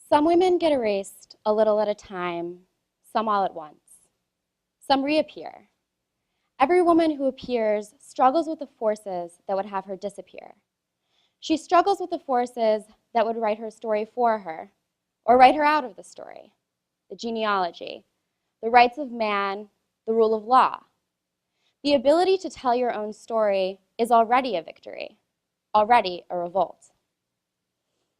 Some women get erased a little at a time, some all at once. Some reappear. Every woman who appears struggles with the forces that would have her disappear. She struggles with the forces that would write her story for her, or write her out of the story. The genealogy, the rights of man, the rule of law. The ability to tell your own story is already a victory, already a revolt.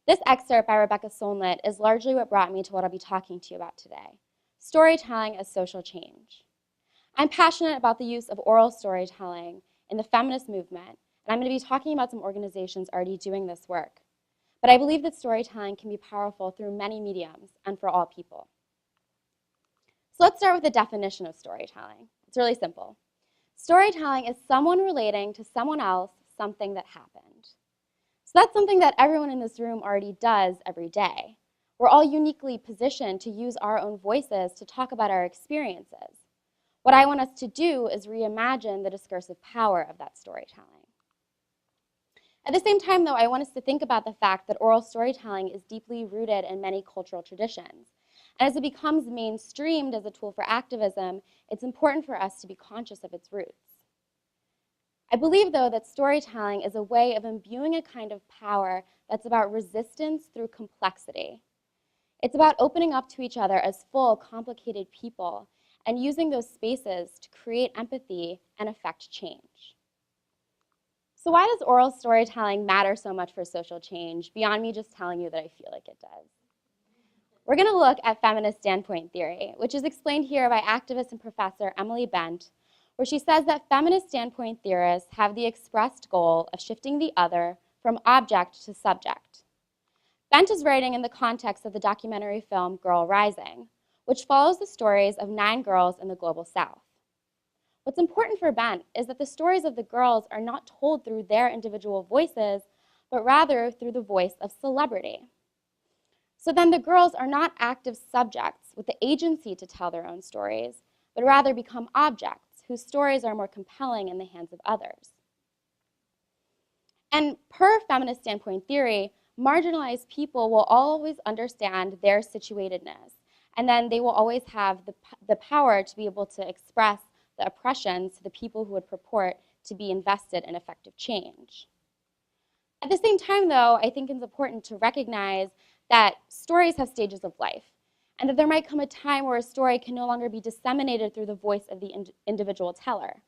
This excerpt by Rebecca Solnit is largely what brought me to what I'll be talking to you about today, storytelling as social change. I'm passionate about the use of oral storytelling in the feminist movement, and I'm going to be talking about some organizations already doing this work. But I believe that storytelling can be powerful through many mediums and for all people. So let's start with the definition of storytelling. It's really simple. Storytelling is someone relating to someone else something that happened. So that's something that everyone in this room already does every day. We're all uniquely positioned to use our own voices to talk about our experiences. What I want us to do is reimagine the discursive power of that storytelling. At the same time, though, I want us to think about the fact that oral storytelling is deeply rooted in many cultural traditions. And as it becomes mainstreamed as a tool for activism, it's important for us to be conscious of its roots. I believe, though, that storytelling is a way of imbuing a kind of power that's about resistance through complexity. It's about opening up to each other as full, complicated people and using those spaces to create empathy and affect change. So why does oral storytelling matter so much for social change, beyond me just telling you that I feel like it does? We're going to look at feminist standpoint theory, which is explained here by activist and professor Emily Bent, where she says that feminist standpoint theorists have the expressed goal of shifting the other from object to subject. Bent is writing in the context of the documentary film Girl Rising, which follows the stories of 9 girls in the global South. What's important for Bent is that the stories of the girls are not told through their individual voices, but rather through the voice of celebrity. So then the girls are not active subjects with the agency to tell their own stories, but rather become objects whose stories are more compelling in the hands of others. And per feminist standpoint theory, marginalized people will always understand their situatedness, and then they will always have the power to be able to express the oppressions to the people who would purport to be invested in effective change. At the same time, though, I think it's important to recognize that stories have stages of life, and that there might come a time where a story can no longer be disseminated through the voice of the individual teller.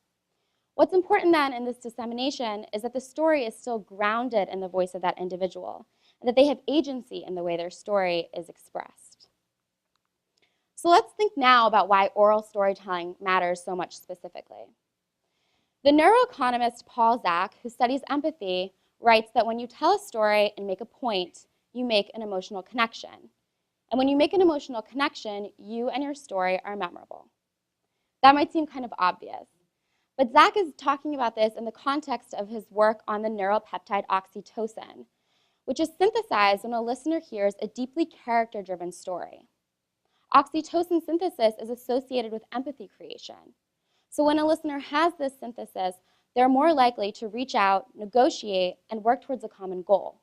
What's important then in this dissemination is that the story is still grounded in the voice of that individual, and that they have agency in the way their story is expressed. So let's think now about why oral storytelling matters so much specifically. The neuroeconomist Paul Zak, who studies empathy, writes that when you tell a story and make a point, you make an emotional connection. And when you make an emotional connection, you and your story are memorable. That might seem kind of obvious, but Zak is talking about this in the context of his work on the neuropeptide oxytocin, which is synthesized when a listener hears a deeply character-driven story. Oxytocin synthesis is associated with empathy creation. So when a listener has this synthesis, they're more likely to reach out, negotiate, and work towards a common goal.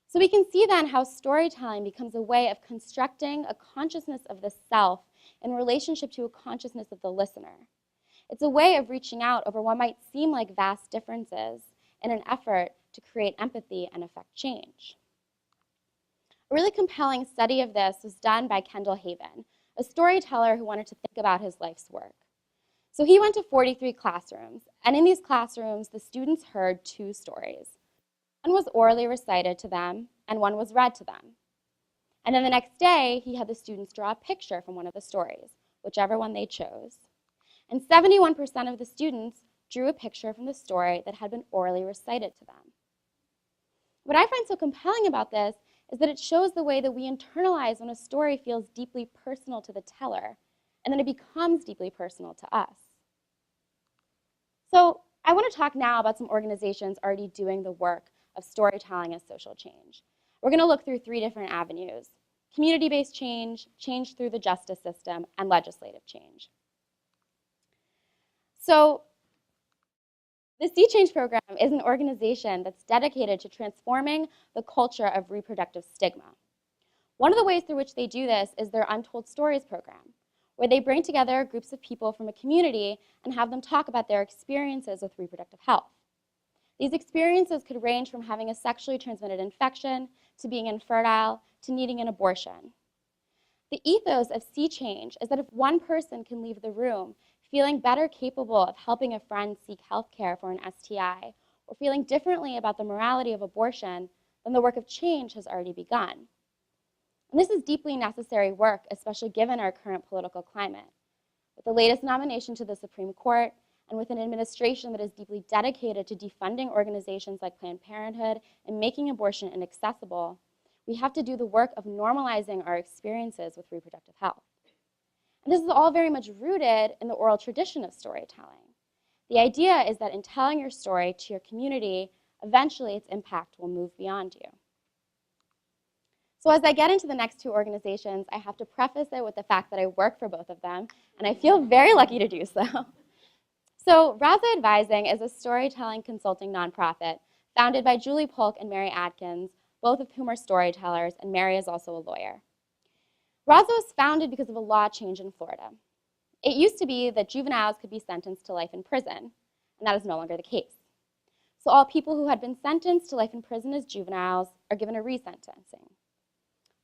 So we can see then how storytelling becomes a way of constructing a consciousness of the self in relationship to a consciousness of the listener. It's a way of reaching out over what might seem like vast differences in an effort to create empathy and affect change. A really compelling study of this was done by Kendall Haven, a storyteller who wanted to think about his life's work. So he went to 43 classrooms, and in these classrooms, the students heard 2 stories. One was orally recited to them, and one was read to them. And then the next day, he had the students draw a picture from one of the stories, whichever one they chose. And 71% of the students drew a picture from the story that had been orally recited to them. What I find so compelling about this is that it shows the way that we internalize when a story feels deeply personal to the teller, and then it becomes deeply personal to us. So I want to talk now about some organizations already doing the work of storytelling as social change. We're going to look through 3 different avenues: community-based change, change through the justice system, and legislative change. So the Sea Change program is an organization that's dedicated to transforming the culture of reproductive stigma. One of the ways through which they do this is their Untold Stories program, where they bring together groups of people from a community and have them talk about their experiences with reproductive health. These experiences could range from having a sexually transmitted infection, to being infertile, to needing an abortion. The ethos of Sea Change is that if one person can leave the room feeling better capable of helping a friend seek health care for an STI, or feeling differently about the morality of abortion, then the work of change has already begun. And this is deeply necessary work, especially given our current political climate. With the latest nomination to the Supreme Court, and with an administration that is deeply dedicated to defunding organizations like Planned Parenthood and making abortion inaccessible, we have to do the work of normalizing our experiences with reproductive health. And this is all very much rooted in the oral tradition of storytelling. The idea is that in telling your story to your community, eventually its impact will move beyond you. So as I get into the next two organizations, I have to preface it with the fact that I work for both of them, and I feel very lucky to do so. So Raza Advising is a storytelling consulting nonprofit founded by Julie Polk and Mary Adkins, both of whom are storytellers, and Mary is also a lawyer. Raza was founded because of a law change in Florida. It used to be that juveniles could be sentenced to life in prison, and that is no longer the case. So all people who had been sentenced to life in prison as juveniles are given a resentencing.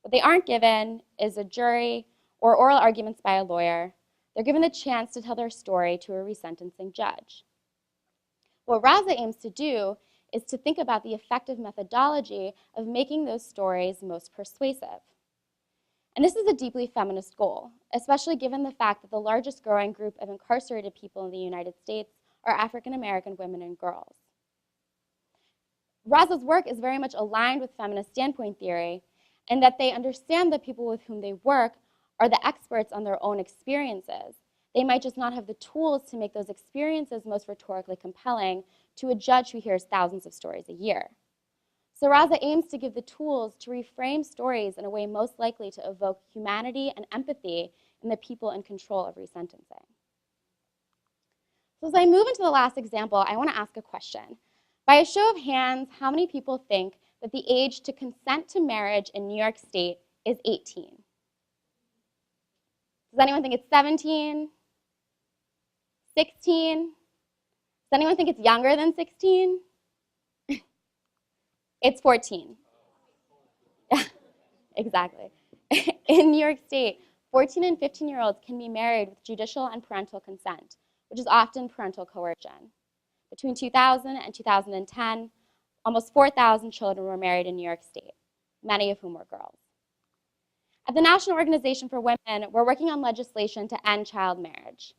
What they aren't given is a jury or oral arguments by a lawyer. They're given the chance to tell their story to a resentencing judge. What Raza aims to do is to think about the effective methodology of making those stories most persuasive. And this is a deeply feminist goal, especially given the fact that the largest growing group of incarcerated people in the United States are African American women and girls. Raza's work is very much aligned with feminist standpoint theory, and that they understand that people with whom they work are the experts on their own experiences. They might just not have the tools to make those experiences most rhetorically compelling to a judge who hears thousands of stories a year. So Raza aims to give the tools to reframe stories in a way most likely to evoke humanity and empathy in the people in control of resentencing. So as I move into the last example, I want to ask a question. By a show of hands, how many people think that the age to consent to marriage in New York State is 18? Does anyone think it's 17? 16? Does anyone think it's younger than 16? It's 14. Yeah, exactly. In New York State, 14 and 15-year-olds can be married with judicial and parental consent, which is often parental coercion. Between 2000 and 2010, almost 4,000 children were married in New York State, many of whom were girls. At the National Organization for Women, we're working on legislation to end child marriage.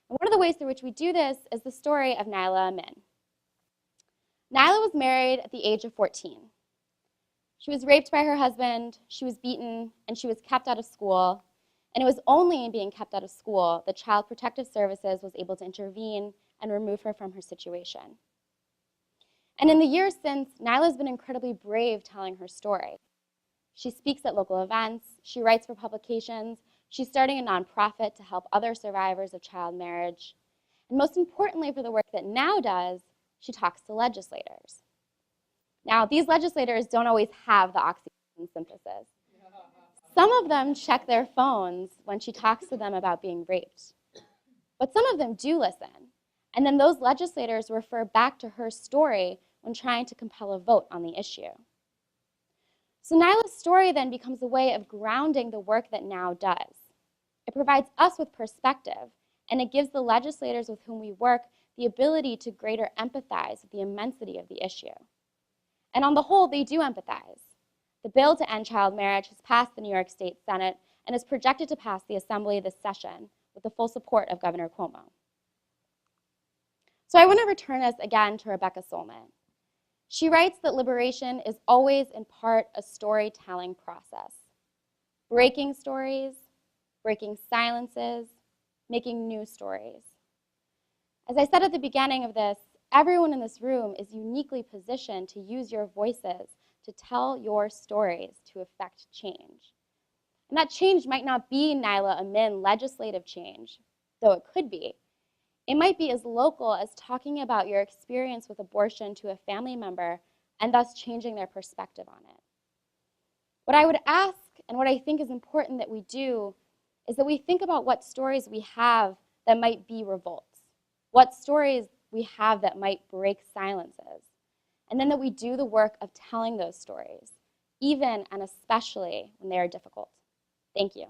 And one of the ways through which we do this is the story of Nyla Amin. Nyla was married at the age of 14. She was raped by her husband, she was beaten, and she was kept out of school. And it was only in being kept out of school that Child Protective Services was able to intervene and remove her from her situation. And in the years since, Nyla's been incredibly brave telling her story. She speaks at local events, she writes for publications, she's starting a nonprofit to help other survivors of child marriage. And most importantly for the work that NOW does, she talks to legislators. Now, these legislators don't always have the oxytocin synthesis. Some of them check their phones when she talks to them about being raped. But some of them do listen. And then those legislators refer back to her story when trying to compel a vote on the issue. So Nyla's story then becomes a way of grounding the work that NOW does. It provides us with perspective, and it gives the legislators with whom we work the ability to greater empathize with the immensity of the issue. And on the whole, they do empathize. The bill to end child marriage has passed the New York State Senate and is projected to pass the Assembly this session with the full support of Governor Cuomo. So I want to return us again to Rebecca Solnit. She writes that liberation is always in part a storytelling process. Breaking stories, breaking silences, making new stories. As I said at the beginning of this, everyone in this room is uniquely positioned to use your voices to tell your stories to affect change. And that change might not be Nyla Amin legislative change, though it could be. It might be as local as talking about your experience with abortion to a family member and thus changing their perspective on it. What I would ask and what I think is important that we do is that we think about what stories we have that might be revolts, what stories we have that might break silences, and then that we do the work of telling those stories, even and especially when they are difficult. Thank you.